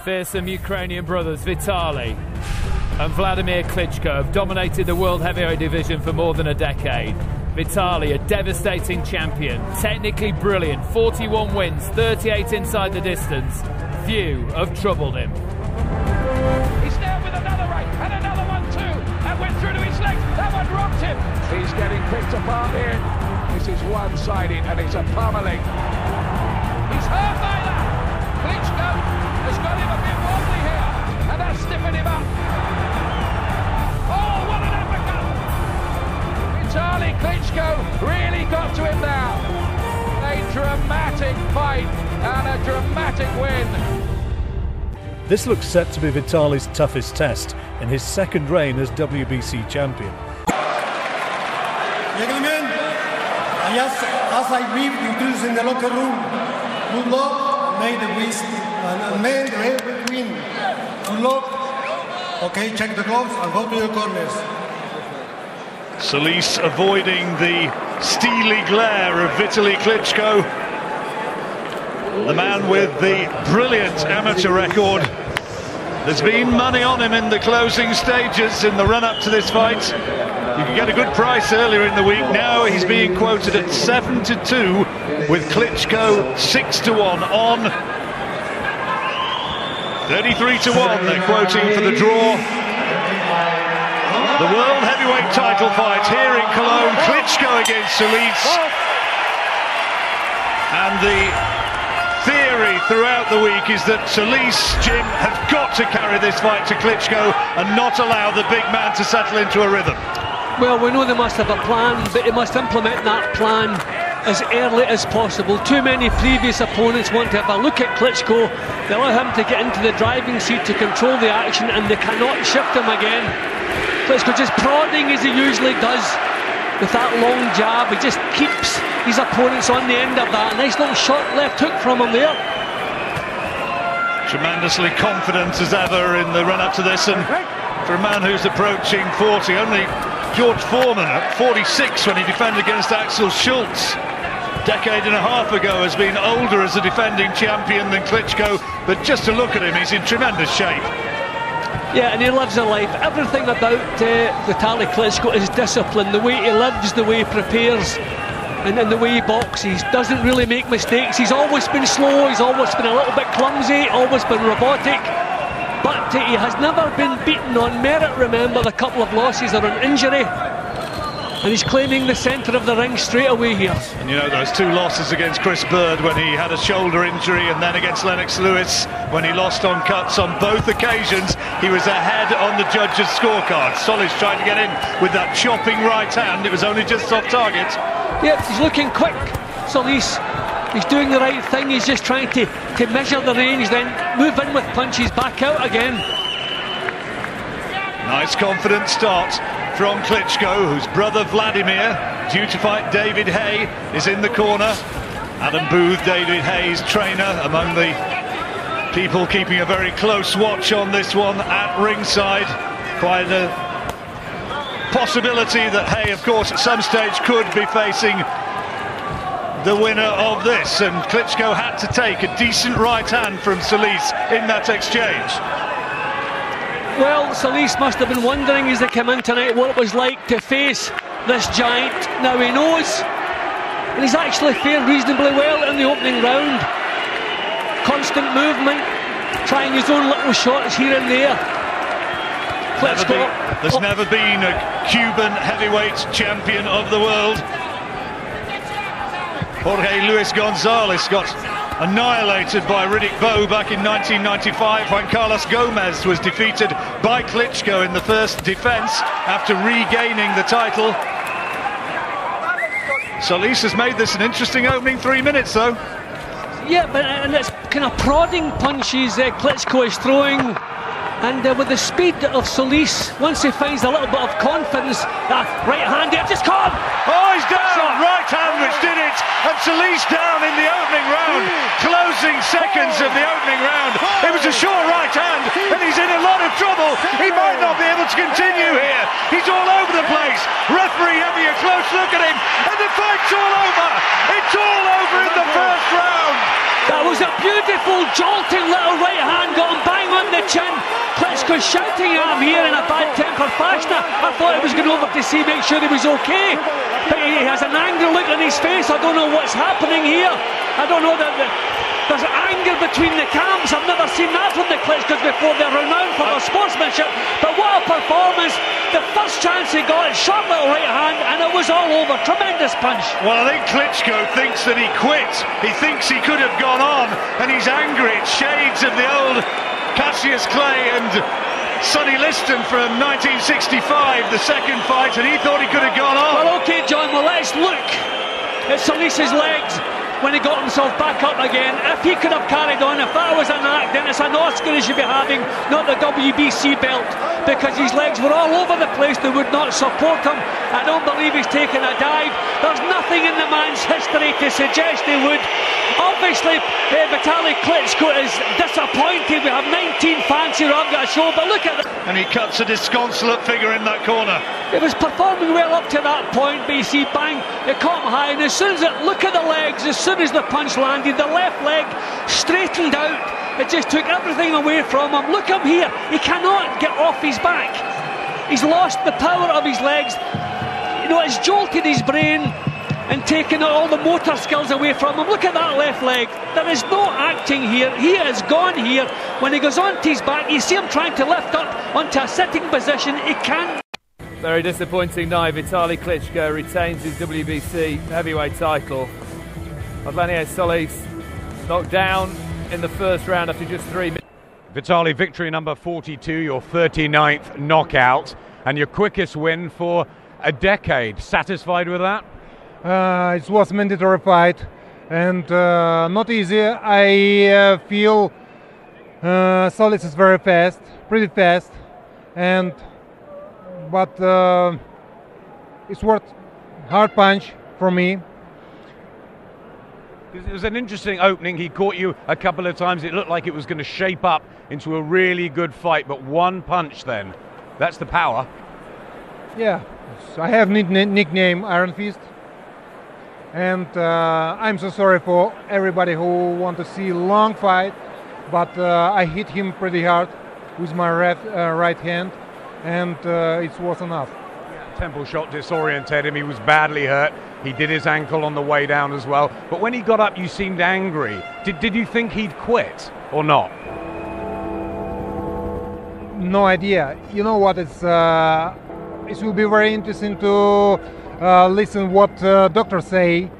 Fearsome Ukrainian brothers Vitaly and Vladimir Klitschko have dominated the world heavyweight division for more than a decade. Vitaly, a devastating champion, technically brilliant, 41 wins, 38 inside the distance. Few have troubled him. He's there with another right, and another one too, and went through to his legs. That one rocked him. He's getting picked apart here. This is one-sided, and it's a pummeling. He's hurt by that. Klitschko has got him a bit wobbly here, and that's stiffened him up. Oh, what an uppercut! Vitaly Klitschko really got to him now. A dramatic fight and a dramatic win. This looks set to be Vitaly's toughest test in his second reign as WBC champion. Gentlemen, as I leave you dudes in the locker room, good luck, may the wish, and may the red win. Good luck. Okay, check the gloves and go to your corners. Solis avoiding the steely glare of Vitaly Klitschko, the man with the brilliant amateur record. There's been money on him in the closing stages in the run-up to this fight. You could get a good price earlier in the week. Now he's being quoted at 7-2 with Klitschko 6-1 on. 33-1 they're quoting for the draw. The world heavyweight title fight here in Cologne. Klitschko against Solis. And the theory throughout the week is that Solis, Jim, have got to carry this fight to Klitschko and not allow the big man to settle into a rhythm. Well, we know they must have a plan, but they must implement that plan as early as possible. Too many previous opponents want to have a look at Klitschko. They allow him to get into the driving seat to control the action, and they cannot shift him again. Klitschko just prodding as he usually does with that long jab. He just keeps his opponents on the end of that. Nice little short left hook from him there. Tremendously confident as ever in the run-up to this, and for a man who's approaching 40, only George Foreman at 46 when he defended against Axel Schultz a decade and a half ago has been older as a defending champion than Klitschko, but just to look at him, he's in tremendous shape. Yeah, and he lives a life. Everything about Vitaly Klitschko is discipline. The way he lives, the way he prepares, and the way he boxes. Doesn't really make mistakes. He's always been slow, he's always been a little bit clumsy, always been robotic. But he has never been beaten on merit, remember. The couple of losses are on injury. And he's claiming the centre of the ring straight away here. And you know, those two losses against Chris Bird when he had a shoulder injury, and then against Lennox Lewis when he lost on cuts, on both occasions he was ahead on the judges' scorecard. Solis tried to get in with that chopping right hand. It was only just off target. Yep, he's looking quick, Solis. He's doing the right thing. He's just trying to measure the range, then move in with punches, back out again. Nice confident start from Klitschko, whose brother Vladimir, due to fight David Hay, is in the corner. Adam Booth, David Hay's trainer, among the people keeping a very close watch on this one at ringside. Quite a possibility that Hay, of course, at some stage could be facing the winner of this, and Klitschko had to take a decent right hand from Solis in that exchange. Well, Solis must have been wondering as they came in tonight what it was like to face this giant. Now he knows, and he's actually fared reasonably well in the opening round. Constant movement, trying his own little shots here and there. Klitschko, there's never been a Cuban heavyweight champion of the world. Jorge Luis Gonzalez got annihilated by Riddick Bowe back in 1995 when Carlos Gomez was defeated by Klitschko in the first defence after regaining the title. Solis has made this an interesting opening 3 minutes though. Yeah, but and it's kind of prodding punches Klitschko is throwing. And with the speed of Solis, once he finds a little bit of confidence, right hand, it just come! Oh, he's down! Right hand which did it! And Solis down in the opening round. Closing seconds of the opening round. It was a short right hand, and he's in a lot of trouble. He might not be able to continue here. He's all over the place. Referee having a close look at him, and the fight's all over! It's all over in the first round! That was a beautiful, jolting little right hand, got him bang on the chin. Klitschko shouting at him here in a bad-tempered fashion. I thought he was going over to see, make sure he was okay. But he has an angry look on his face. I don't know what's happening here. I don't know that there's anger between the camps. I've never seen that from the Klitschkos before. They're renowned for their sportsmanship. But what a performance. The first chance he got, short little right hand, and it was all over. Tremendous punch. Well, I think Klitschko thinks that he quit. He thinks he could have gone on, and he's angry. It's shades of the old Cassius Clay and Sonny Liston from 1965, the second fight, and he thought he could have gone on. Well, OK, John, well, let's look at Solis's legs when he got himself back up again. If he could have carried on, if that was an act, then it's an Oscar he should be having, not the WBC belt, because his legs were all over the place. They would not support him. I don't believe he's taken a dive. There's nothing in the man's history to suggest he would. Obviously, Vitaly Klitschko is disappointed. We have 19 fans here who haven't got a show, but look at that. And he cuts a disconsolate figure in that corner. It was performing well up to that point, but you see, bang, it caught him high, and as soon as look at the legs, as soon as the punch landed, the left leg straightened out. It just took everything away from him. Look at him here, he cannot get off his back. He's lost the power of his legs. You know, it's jolted his brain and taken all the motor skills away from him. Look at that left leg. There is no acting here. He is gone here. When he goes onto his back, you see him trying to lift up onto a sitting position. He can't. Very disappointing night. Vitaly Klitschko retains his WBC heavyweight title. Odlanier Solis knocked down in the first round after just 3 minutes. Vitaly, victory number 42, your 39th knockout, and your quickest win for a decade. Satisfied with that? It was a mandatory fight and not easy. I feel Solis is very fast, pretty fast, but it's worth hard punch for me. It was an interesting opening. He caught you a couple of times. It looked like it was going to shape up into a really good fight, but one punch then. That's the power. Yeah, I have nickname Iron Fist. And I'm so sorry for everybody who want to see long fight, but I hit him pretty hard with my right hand, and it was enough. Temple shot disoriented him. He was badly hurt. He did his ankle on the way down as well. But when he got up, you seemed angry. Did you think he'd quit or not? No idea. You know what? It will be very interesting to listen what doctors say.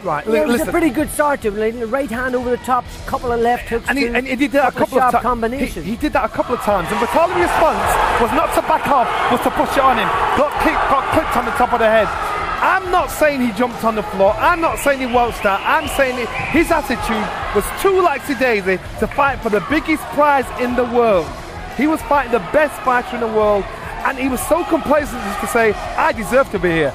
Right, yeah, it was a pretty good start to him. The right hand over the top, couple of left hooks, and he did that a couple of times. He did that a couple of times, and Vitaly's response was not to back off, was to push it on him. Got clipped on the top of the head. I'm not saying he jumped on the floor. I'm not saying he waltzed out. I'm saying his attitude was too laxy-daisy to fight for the biggest prize in the world. He was fighting the best fighter in the world, and he was so complacent to say, I deserve to be here.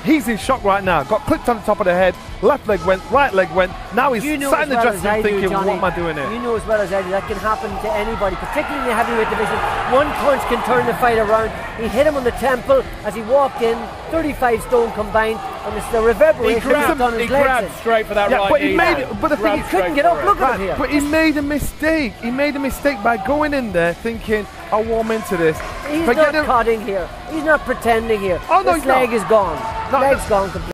He's in shock right now. Got clipped on the top of the head, left leg went, right leg went. Now he's sat in the dressing room thinking, what am I doing here? You know as well as I do, that can happen to anybody, particularly in the heavyweight division. One punch can turn the fight around. He hit him on the temple as he walked in, 35 stone combined, and it's the reverberation on his legs. He grabbed straight for that right but knee. He made it, but the thing he couldn't get up. Look at him here. But he made a mistake. He made a mistake by going in there thinking, I'll warm into this. He's not cutting here. He's not pretending here. Oh, no, this leg is gone. Leg's gone completely.